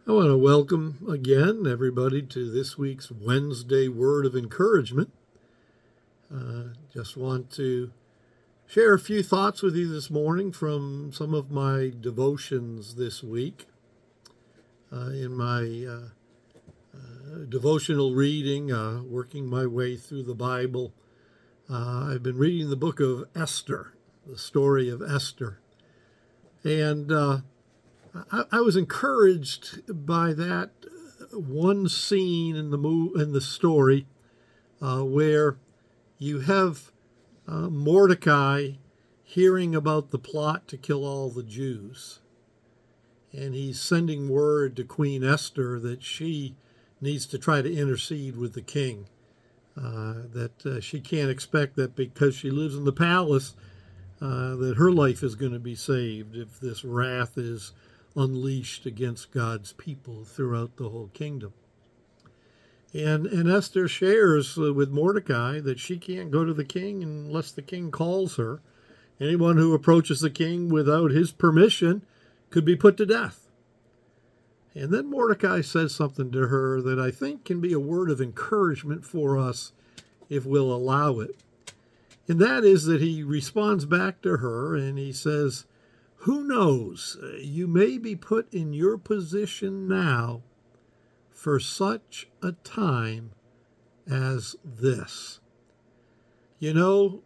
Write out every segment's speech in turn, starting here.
I want to welcome again everybody to this week's Wednesday Word of Encouragement. Just want to share a few thoughts with you this morning from some of my devotions this week. In my devotional reading, working my way through the Bible, I've been reading the book of Esther, the story of Esther. And I was encouraged by that one scene in the story where you have Mordecai hearing about the plot to kill all the Jews, and he's sending word to Queen Esther that she needs to try to intercede with the king. That she can't expect that because she lives in the palace that her life is going to be saved if this wrath is unleashed against God's people throughout the whole kingdom. And Esther shares with Mordecai that she can't go to the king unless the king calls her. Anyone who approaches the king without his permission could be put to death. And then Mordecai says something to her that I think can be a word of encouragement for us if we'll allow it. And that is that he responds back to her and he says, "Who knows? You may be put in your position now for such a time as this." You know,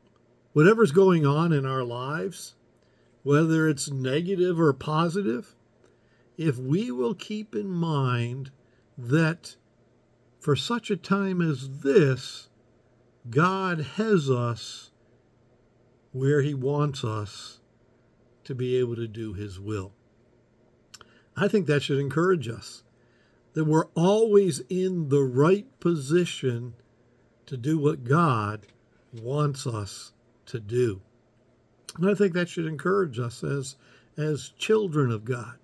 whatever's going on in our lives, whether it's negative or positive, if we will keep in mind that for such a time as this, God has us where he wants us to be able to do his will. I think that should encourage us, that we're always in the right position to do what God wants us to do. And I think that should encourage us as children of God.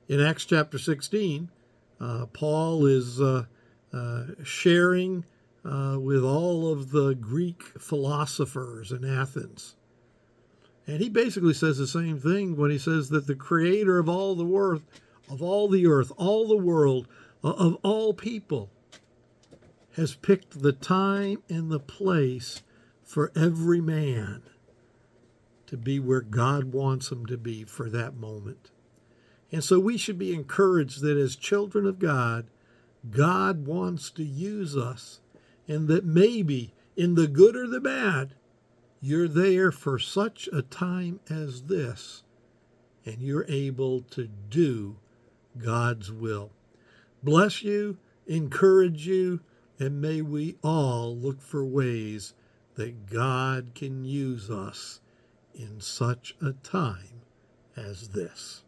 In Acts chapter 16, Paul is sharing with all of the Greek philosophers in Athens. And he basically says the same thing when he says that the creator of all the earth, all the world, of all people, has picked the time and the place for every man to be where God wants him to be for that moment. And so we should be encouraged that as children of God, God wants to use us, and that maybe in the good or the bad, you're there for such a time as this, and you're able to do God's will. Bless you, encourage you, and may we all look for ways that God can use us in such a time as this.